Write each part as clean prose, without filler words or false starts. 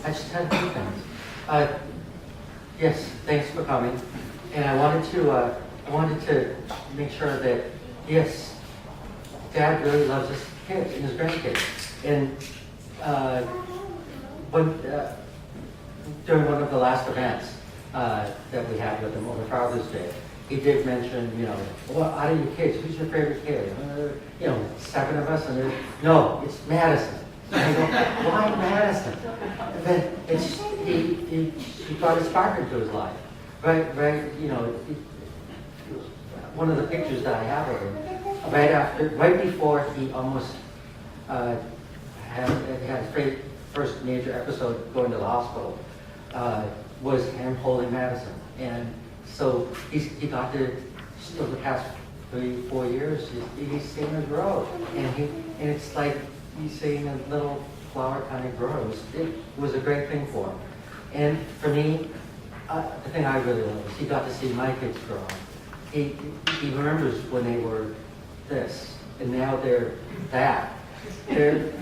I just had a few things. Yes, thanks for coming. And I wanted to make sure that, yes, Dad really loves his kids and his grandkids. And during one of the last events that we had with him over Father's Day, he did mention, well, out of your kids, who's your favorite kid? 7 of us, and no, it's Madison. And I go, why Madison? And then he brought his partner into his life. Right, one of the pictures that I have of him, right before he almost had his first major episode going to the hospital, was him holding Madison. And so he got to, still the past 3-4 years, he's seen her grow. And it's like he's seeing a little flower kind of grows. It was a great thing for him. And for me, the thing I really love is he got to see my kids grow. He remembers when they were this, and now they're that. They're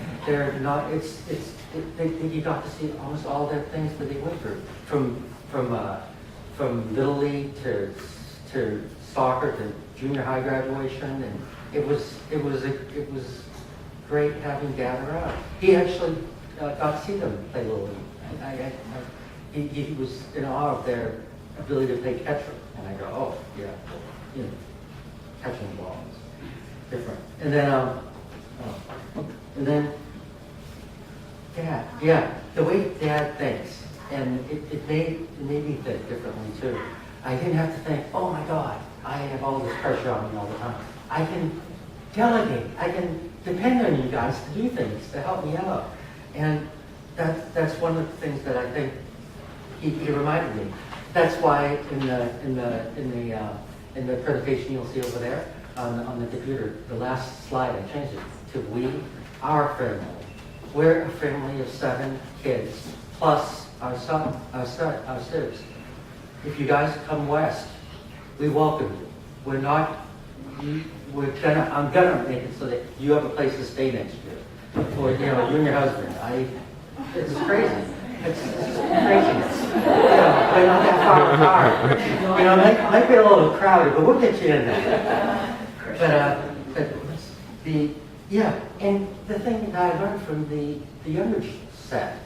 not. He got to see almost all the things that they went through, from little league to soccer to junior high graduation, and it was great having Dad around. He actually got to see them play little league. He was in awe of their ability to play catcher, and I go, oh yeah, catching the ball is different. And then Dad, the way Dad thinks, and it made me think differently too. I didn't have to think, oh my God, I have all this pressure on me all the time. I can delegate. I can depend on you guys to do things to help me out, and that's one of the things that I think he reminded me. That's why in the presentation you'll see over there on the computer, the last slide I changed it to we, our family. We're a family of 7 kids plus our sibs. If you guys come west, we welcome you. I'm gonna make it so that you have a place to stay next year for you and your husband. It's crazy. It's craziness. We're not that far apart. It might be a little crowded, but we'll get you in there. And the thing that I learned from the younger set,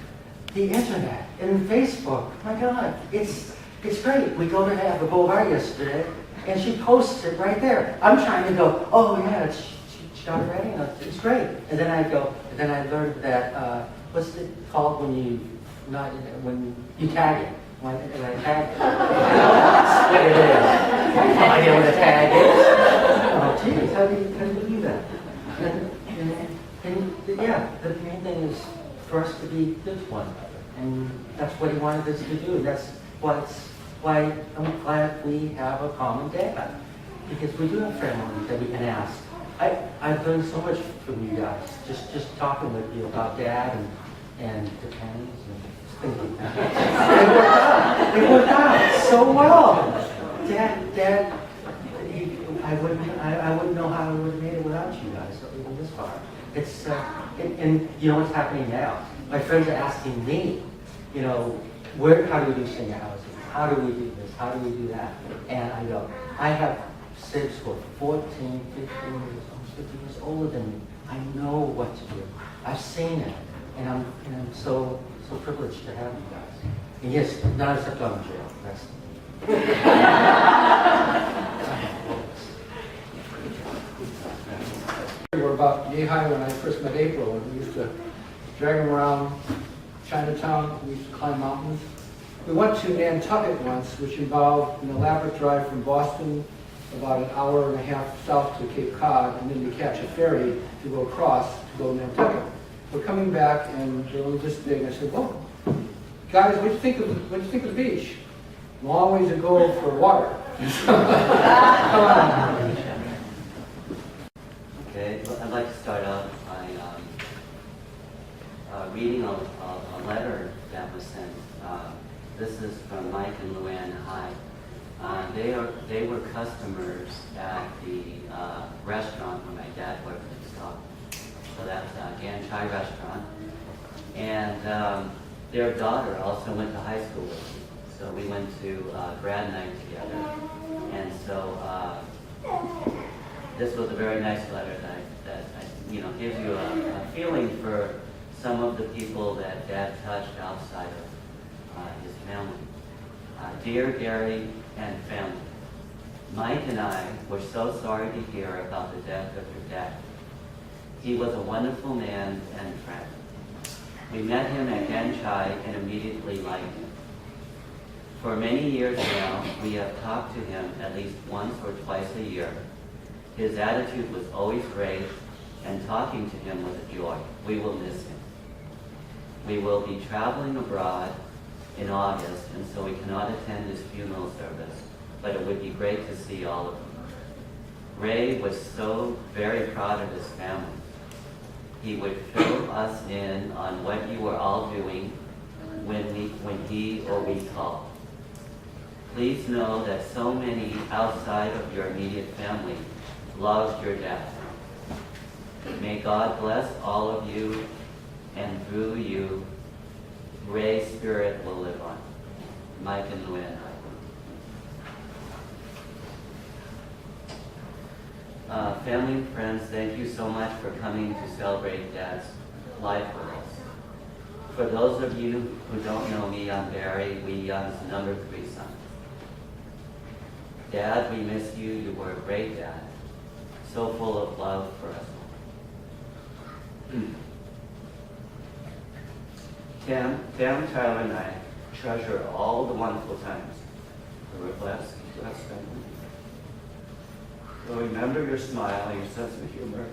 the internet and Facebook. My God, it's great. We go to have a boulevard yesterday, and she posts it right there. I'm trying to go, oh yeah, she got it ready. It's great. And then I learned that what's it called when you tag it. When I tag it. That's what it is. I have no idea what a tag is. Oh geez, how do you do that? The main thing is for us to be good to one another, and that's what he wanted us to do. That's why I'm glad we have a common dad, because we do have family that we can ask. I've learned so much from you guys, just talking with you about Dad and depends and things like that. It worked out so well. Dad, I wouldn't know how I would have made it without you guys, even this far. It's and you know what's happening now? My friends are asking me, how do we do senior housing? How do we do this? How do we do that? And I go, I have sibs who are 14, 15 years, almost 50 years older than me. I know what to do. I've seen it, and I'm so privileged to have you guys. And yes, not except I'm in jail. That's We were about yay high when I first met April, and we used to drag them around Chinatown. We used to climb mountains. We went to Nantucket once, which involved an elaborate drive from Boston, about an hour and a half south to Cape Cod, and then to catch a ferry to go across to go to Nantucket. We're coming back, and they're only this big. And I said, "Well, guys, what do you think of the beach? Long ways to go for water." Come on. Okay, well, I'd like to start off by reading a letter that was sent. This is from Mike and Luann Hyde. They were customers at the restaurant where my dad worked at the stop. So that's Gan Chai restaurant. And their daughter also went to high school with me. So we went to grad night together. And so this was a very nice letter that gives you a feeling for some of the people that Dad touched outside of his family. Dear Gary and family, Mike and I were so sorry to hear about the death of your dad. He was a wonderful man and friend. We met him at Ganchai and immediately liked him. For many years now, we have talked to him at least once or twice a year. His attitude was always great, and talking to him was a joy. We will miss him. We will be traveling abroad in August, and so we cannot attend his funeral service, but it would be great to see all of them. Ray was so very proud of his family. He would fill us in on what you were all doing when he or we called. Please know that so many outside of your immediate family loved your dad. May God bless all of you, and through you, Ray's spirit will live on. Mike and Luann. Family and friends, thank you so much for coming to celebrate Dad's life with us. For those of you who don't know me, I'm Barry Wee Young's number 3 son. Dad, we miss you. You were a great dad, so full of love for us all. Tam, Tyler, and I treasure all the wonderful times we were blessed to have spent with you. We'll remember your smile, your sense of humor,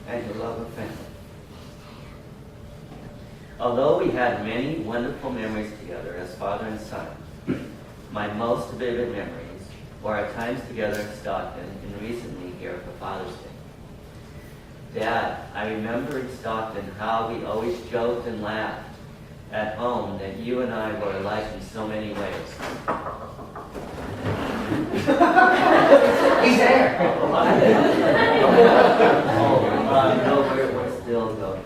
and your love of family. Although we had many wonderful memories together as father and son, my most vivid memories were our times together in Stockton and recently here for Father's Day. Dad, I remember in Stockton how we always joked and laughed at home that you and I were alike in so many ways. He's there. No, we're still going.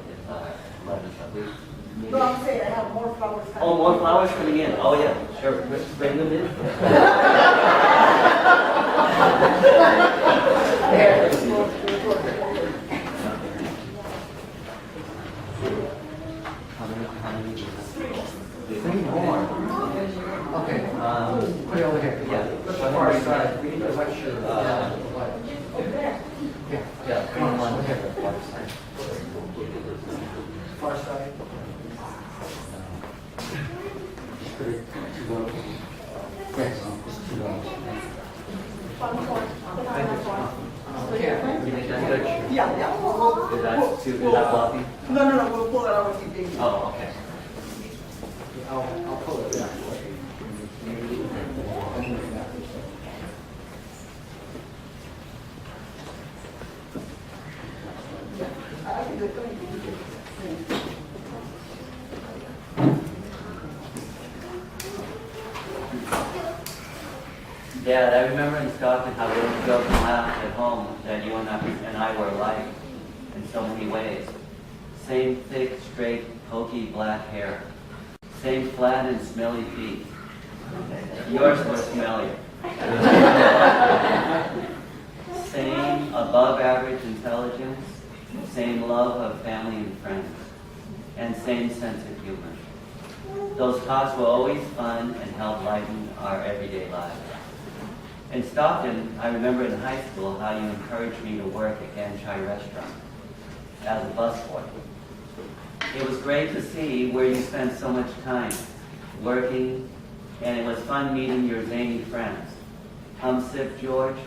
No, I'm saying I have more flowers coming. Oh, more flowers coming in. Oh, yeah, sure. Bring them in. Three more. Okay, put it over here. Yeah. The far side, we need to lecture. Yeah, Yeah, bring one here. far side. Yeah. You think that's good? Yeah. Is that fluffy? No, we'll pull it out with you, baby. Oh, okay. I'll pull it back. I can do it. Dad, I remember in Stockton how we would joke and laugh at home that you and I were alike in so many ways. Same thick, straight, pokey black hair. Same flat and smelly feet. Yours were smellier. Same above average intelligence. Same love of family and friends. And same sense of humor. Those talks were always fun and helped lighten our everyday lives. In Stockton, I remember in high school how you encouraged me to work at Ganchai restaurant as a busboy. It was great to see where you spent so much time working, and it was fun meeting your zany friends, Humsip George,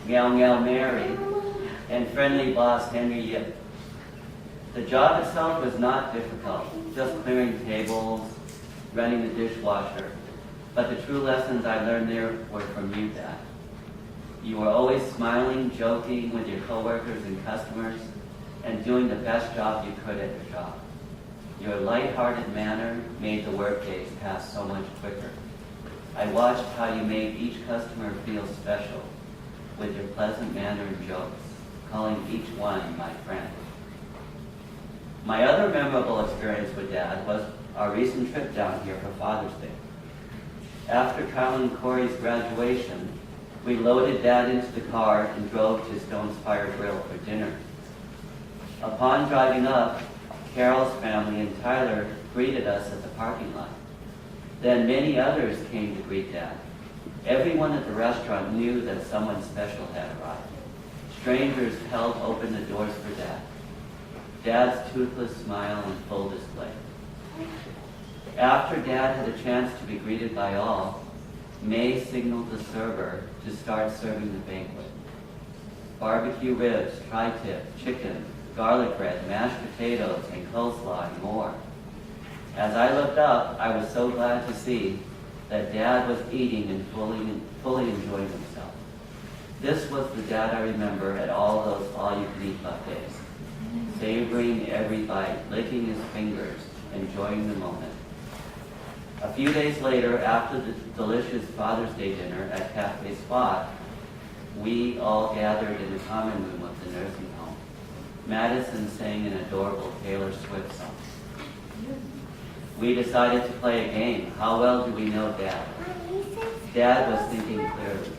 Gal Mary, and friendly boss Henry Yip. The job itself was not difficult, just clearing tables, running the dishwasher. But the true lessons I learned there were from you, Dad. You were always smiling, joking with your coworkers and customers, and doing the best job you could at your job. Your light-hearted manner made the workdays pass so much quicker. I watched how you made each customer feel special with your pleasant manner and jokes, calling each one my friend. My other memorable experience with Dad was our recent trip down here for Father's Day. After Caryle and Corey's graduation, we loaded Dad into the car and drove to Stone's Fire Grill for dinner. Upon driving up, Carol's family and Tyler greeted us at the parking lot. Then many others came to greet Dad. Everyone at the restaurant knew that someone special had arrived. Strangers held open the doors for Dad. Dad's toothless smile in full display. After Dad had a chance to be greeted by all, May signaled the server to start serving the banquet. Barbecue ribs, tri-tip, chicken, garlic bread, mashed potatoes, and coleslaw, and more. As I looked up, I was so glad to see that Dad was eating and fully enjoying himself. This was the Dad I remember at all those all-you-can-eat buffets, savoring every bite, licking his fingers, enjoying the moment. A few days later, after the delicious Father's Day dinner at Cafe Spot, we all gathered in the common room of the nursing home. Madison sang an adorable Taylor Swift song. We decided to play a game. How well do we know Dad? Dad was thinking clearly.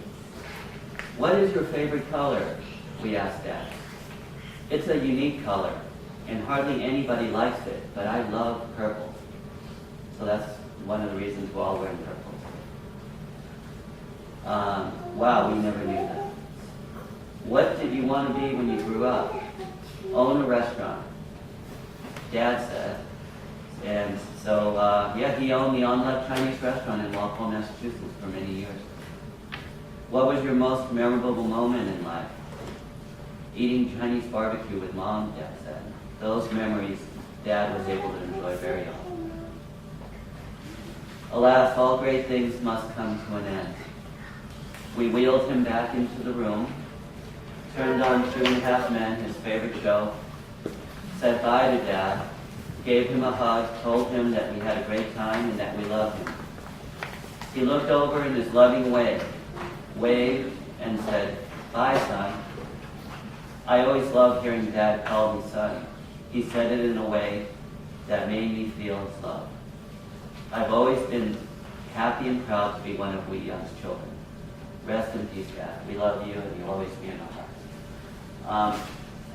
What is your favorite color? We asked Dad. It's a unique color, and hardly anybody likes it, but I love purple. So that's one of the reasons we're all wearing purple. Wow, we never knew that. What did you want to be when you grew up? Own a restaurant, Dad said. And so, he owned the On-Left Chinese restaurant in Walpole, Massachusetts for many years. What was your most memorable moment in life? Eating Chinese barbecue with Mom, Dad said. Those memories Dad was able to enjoy very often. Alas, all great things must come to an end. We wheeled him back into the room, turned on 2.5 Men, his favorite show, said bye to Dad, gave him a hug, told him that we had a great time and that we loved him. He looked over in his loving way, waved, and said, "Bye, son." I always loved hearing Dad call me son. He said it in a way that made me feel his love. I've always been happy and proud to be one of Whittier's children. Rest in peace, Dad. We love you, and you'll always be in our hearts.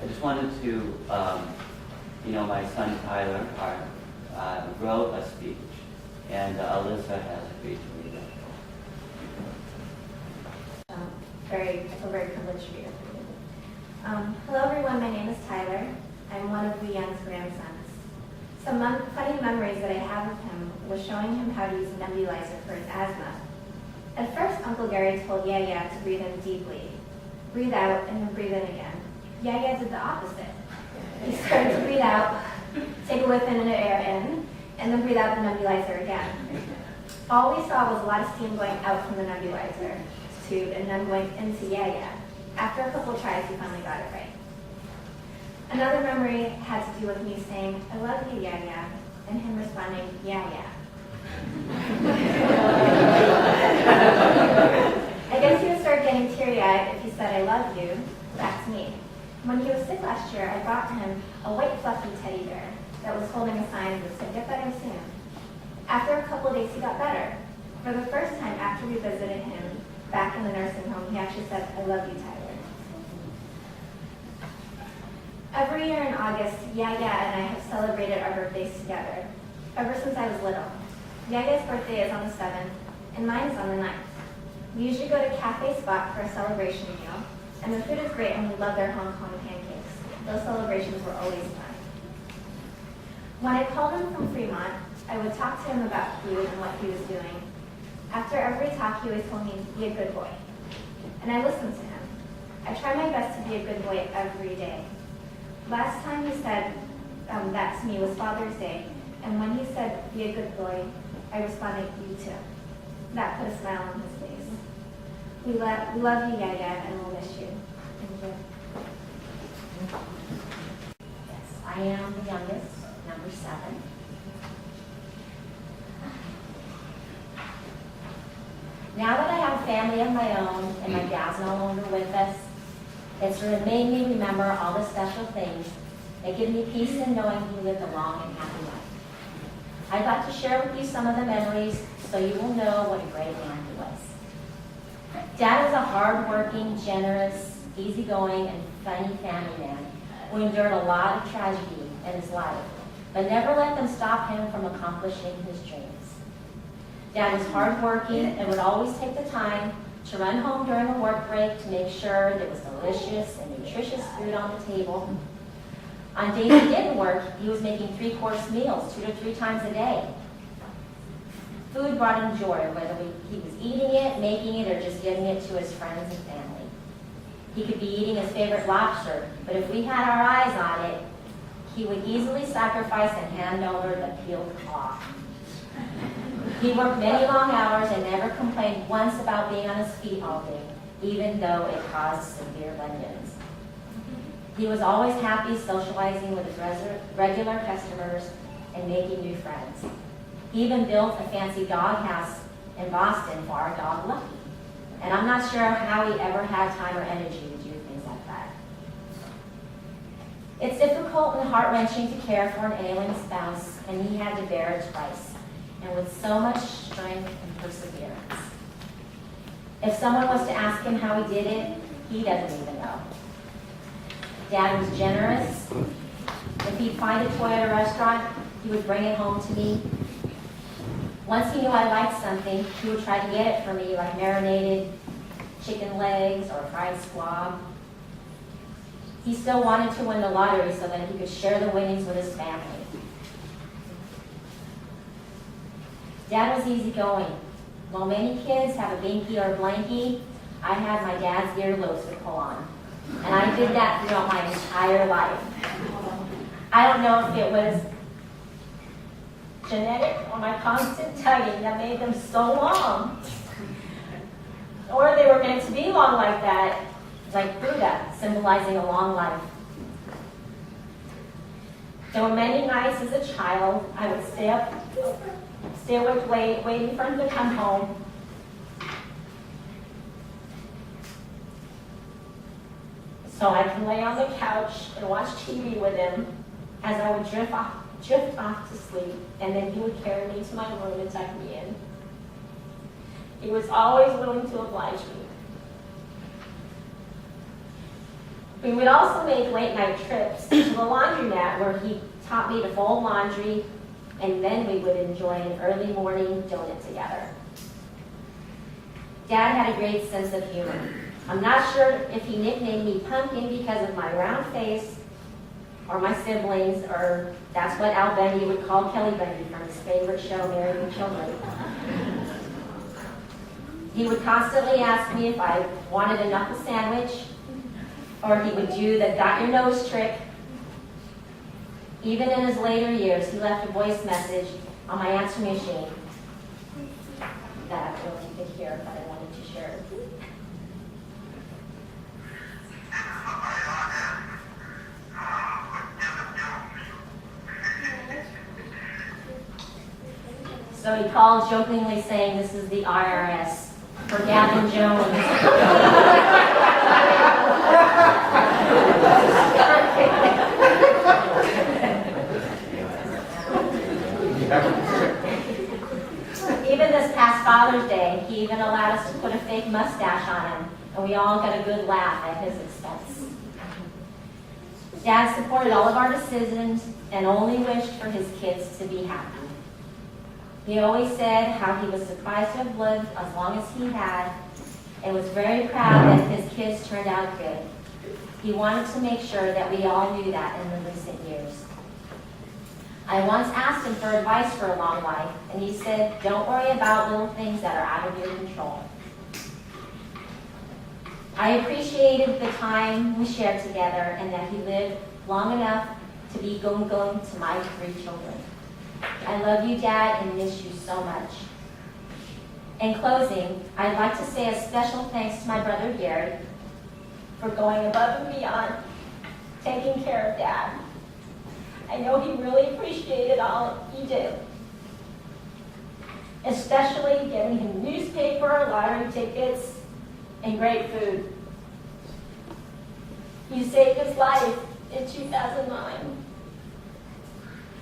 I just wanted to, my son Tyler wrote a speech, and Alyssa has agreed to read it. I feel very privileged to be here. Hello everyone, my name is Tyler. I'm one of Leanne's grandsons. Some funny memories that I have of him was showing him how to use a nebulizer for his asthma. At first, Uncle Gary told Yaya to breathe in deeply, breathe out, and then breathe in again. Yaya did the opposite. He started to breathe out, take a whiff in and air in, and then breathe out the nebulizer again. All we saw was a lot of steam going out from the nebulizer tube and then going into Yaya. After a couple tries, he finally got it right. Another memory had to do with me saying, "I love you, Yaya," and him responding, "Yeah, yeah." I guess he would start getting teary-eyed if he said, "I love you," back to me. When he was sick last year, I brought him a white fluffy teddy bear that was holding a sign that said, "Get better soon." After a couple days, he got better. For the first time after we visited him back in the nursing home, he actually said, "I love you, Tyler." Every year in August, Yaya and I have celebrated our birthdays together, ever since I was little. Yaya's birthday is on the 7th, and mine is on the 9th. We usually go to Cafe Spot for a celebration meal, and the food is great and we love their Hong Kong pancakes. Those celebrations were always fun. When I called him from Fremont, I would talk to him about food and what he was doing. After every talk, he always told me, "Be a good boy." And I listened to him. I try my best to be a good boy every day. Last time he said that to me was Father's Day, and when he said, "Be a good boy," I responded, "You too." That put a smile on his face. We love you, Yaya, and we'll miss you. Thank you. Yes, I am the youngest, number 7. Now that I have a family of my own and my dad's no longer with us, it sort of made me remember all the special things that give me peace in knowing he lived a long and happy life. I'd like to share with you some of the memories so you will know what a great man he was. Dad was a hard-working, generous, easygoing, and funny family man who endured a lot of tragedy in his life, but never let them stop him from accomplishing his dreams. Dad was hardworking and would always take the time to run home during a work break to make sure there was delicious and nutritious food on the table. On days he didn't work, he was making 3-course meals 2 to 3 times a day. Food brought him joy, whether he was eating it, making it, or just giving it to his friends and family. He could be eating his favorite lobster, but if we had our eyes on it, he would easily sacrifice and hand over the peeled claw. He worked many long hours and never complained once about being on his feet all day, even though it caused severe bunions. He was always happy socializing with his regular customers and making new friends. He even built a fancy doghouse in Boston for our dog Lucky. And I'm not sure how he ever had time or energy to do things like that. It's difficult and heart-wrenching to care for an ailing spouse, and he had to bear it twice, and with so much strength and perseverance. If someone was to ask him how he did it, he doesn't even know. Dad was generous. If he'd find a toy at a restaurant, he would bring it home to me. Once he knew I liked something, he would try to get it for me, like marinated chicken legs or fried squab. He still wanted to win the lottery so that he could share the winnings with his family. Dad was easygoing. While many kids have a binky or a blankie, I had my dad's earlobes to pull on. And I did that throughout my entire life. I don't know if it was genetic or my constant tugging that made them so long. Or they were meant to be long like that, like Buddha, symbolizing a long life. There were many nights as a child I would stay awake late, waiting for him to come home. So I can lay on the couch and watch TV with him as I would drift off to sleep, and then he would carry me to my room and tuck me in. He was always willing to oblige me. We would also make late night trips to the laundromat where he taught me to fold laundry, and then we would enjoy an early morning donut together. Dad had a great sense of humor. I'm not sure if he nicknamed me Pumpkin because of my round face or my siblings, or that's what Al Bundy would call Kelly Bundy from his favorite show, Married with Children. He would constantly ask me if I wanted a knuckle sandwich, or he would do the got your nose trick. Even in his later years, he left a voice message on my answer machine that I don't know if you could hear, but I wanted to share it. So he called jokingly saying, "This is the IRS for Gavin Jones." Even this past Father's Day, he even allowed us to put a fake mustache on him, and we all got a good laugh at his expense. Dad supported all of our decisions and only wished for his kids to be happy. He always said how he was surprised to have lived as long as he had, and was very proud that his kids turned out good. He wanted to make sure that we all knew that in the recent years. I once asked him for advice for a long life, and he said, "Don't worry about little things that are out of your control." I appreciated the time we shared together and that he lived long enough to be going to my 3 children. I love you, Dad, and miss you so much. In closing, I'd like to say a special thanks to my brother Gary for going above and beyond, taking care of Dad. I know he really appreciated all he did, especially getting him newspaper, lottery tickets, and great food. You saved his life in 2009.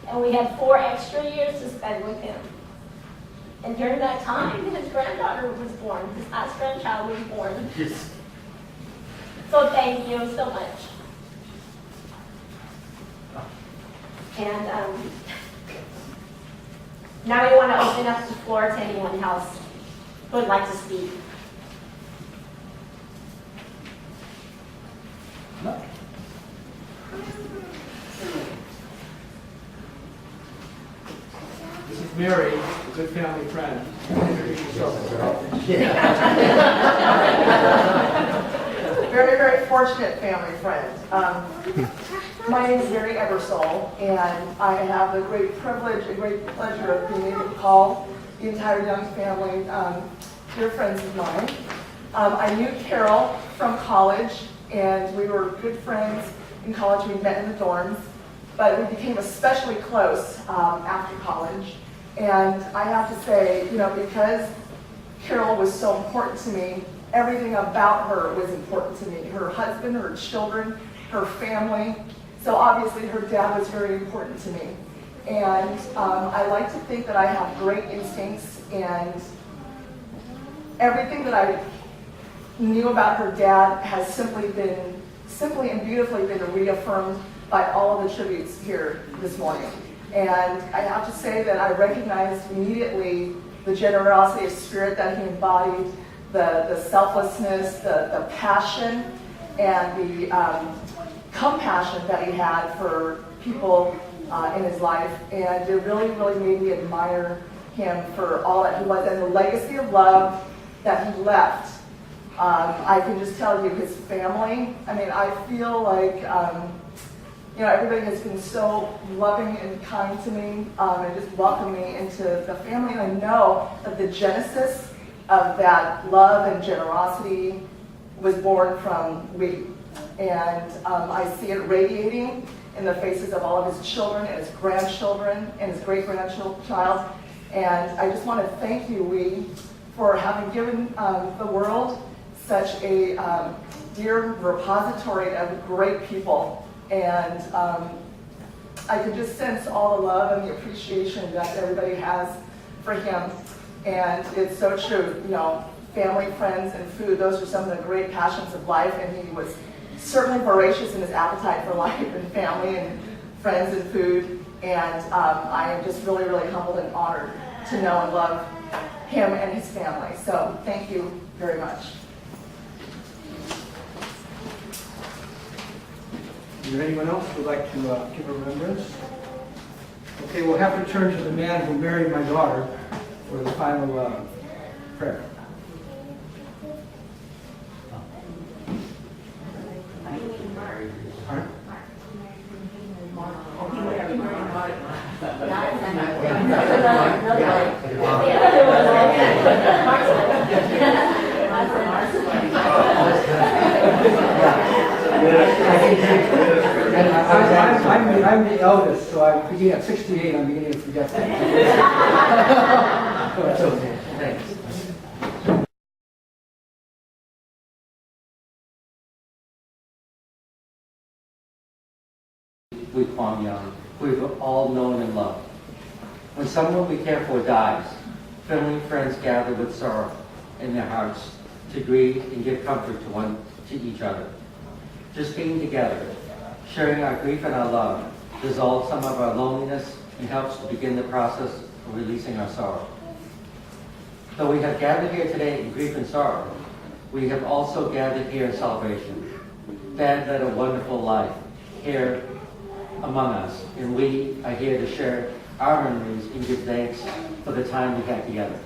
And we had 4 extra years to spend with him. And during that time, his granddaughter was born. His last grandchild was born. Yes. So thank you so much. And now we want to open up the floor to anyone else who would like to speak. No. This is Mary, a good family friend. Introduce yourself, Carol. Very, very fortunate family friend. My name is Mary Ebersole, and I have the great privilege and great pleasure of being able to call the entire Young family dear friends of mine. I knew Caryle from college, and we were good friends in college. We met in the dorms, but we became especially close after college. And I have to say, because Caryle was so important to me, everything about her was important to me. Her husband, her children, her family. So obviously her dad was very important to me. And I like to think that I have great instincts, and everything that I knew about her dad has simply and beautifully been reaffirmed by all of the tributes here this morning. And I have to say that I recognized immediately the generosity of spirit that he embodied, the selflessness, the passion, and the compassion that he had for people in his life. And it really, really made me admire him for all that he was and the legacy of love that he left. I can just tell you, his family, I feel like everybody has been so loving and kind to me and just welcomed me into the family. And I know that the genesis of that love and generosity was born from we. And I see it radiating in the faces of all of his children and his grandchildren and his great-grandchild. And I just want to thank you, we, for having given the world such a dear repository of great people. And I could just sense all the love and the appreciation that everybody has for him. And it's so true, family, friends, and food, those are some of the great passions of life. And he was certainly voracious in his appetite for life and family and friends and food. And I am just really, really humbled and honored to know and love him and his family. So thank you very much. Is there anyone else who would like to give a remembrance? Okay, we'll have to turn to the man who married my daughter for the final prayer. Pardon? And I'm the eldest, so I'm beginning at 68, I'm beginning to forget that. That's okay. Thanks. We Kwang Young, we've all known and loved. When someone we care for dies, family and friends gather with sorrow in their hearts to grieve and give comfort to each other. Just being together, sharing our grief and our love, dissolves some of our loneliness and helps to begin the process of releasing our sorrow. Though we have gathered here today in grief and sorrow, we have also gathered here in celebration. Dad led a wonderful life here among us, and we are here to share our memories and give thanks for the time we had together.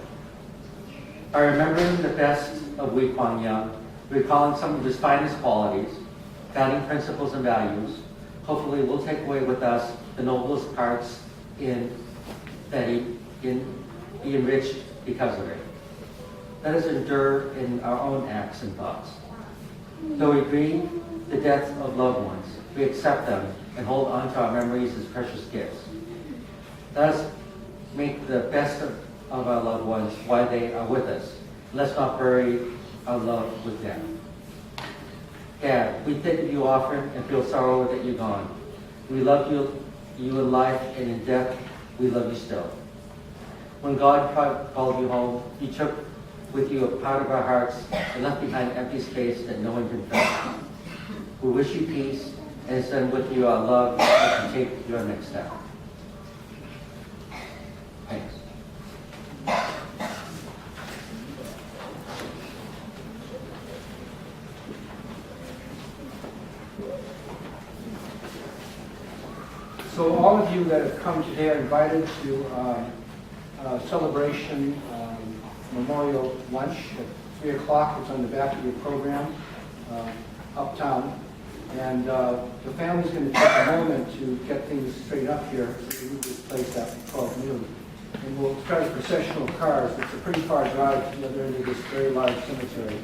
By remembering the best of Wee Kwang Young, recalling some of his finest qualities, guiding principles and values, hopefully we'll take away with us the noblest parts that he be enriched because of it. Let us endure in our own acts and thoughts. Though we grieve the death of loved ones, we accept them and hold on to our memories as precious gifts. Let us make the best of our loved ones while they are with us. Let's not bury our love with them. Dad, we think of you often and feel sorrow that you're gone. We love you in life and in death, we love you still. When God called you home, you took with you a part of our hearts and left behind an empty space that no one can fill. We wish you peace and send with you our love as you take your next step. Thanks. So all of you that have come today are invited to a celebration memorial lunch at 3 o'clock. It's on the back of your program, uptown. And the family's going to take a moment to get things straight up here so we leave this place after 12 noon. And we'll start a processional cars. It's a pretty far drive to the other end of this very large cemetery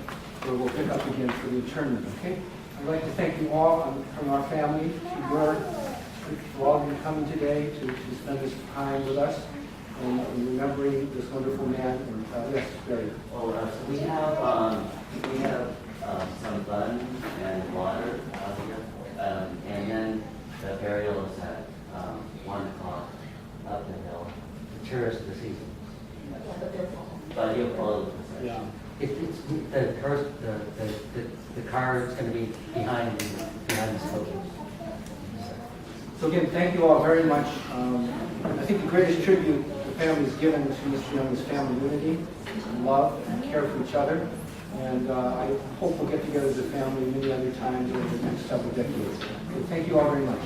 where we'll pick up again for the interment, okay? I'd like to thank you all from our family for all of you coming today to spend this time with us and remembering this wonderful man. And yes, Barry. Well, so we have some buns and water out here, and then the burial is at 1 o'clock up the hill. The tourist of the season. But you'll follow the procession. Yeah. It's the car is going to be behind the sculptures. So again, thank you all very much. I think the greatest tribute the family's given to Mr. Young is family unity, and love, and care for each other. And I hope we'll get together as a family many other times over the next several decades. So thank you all very much.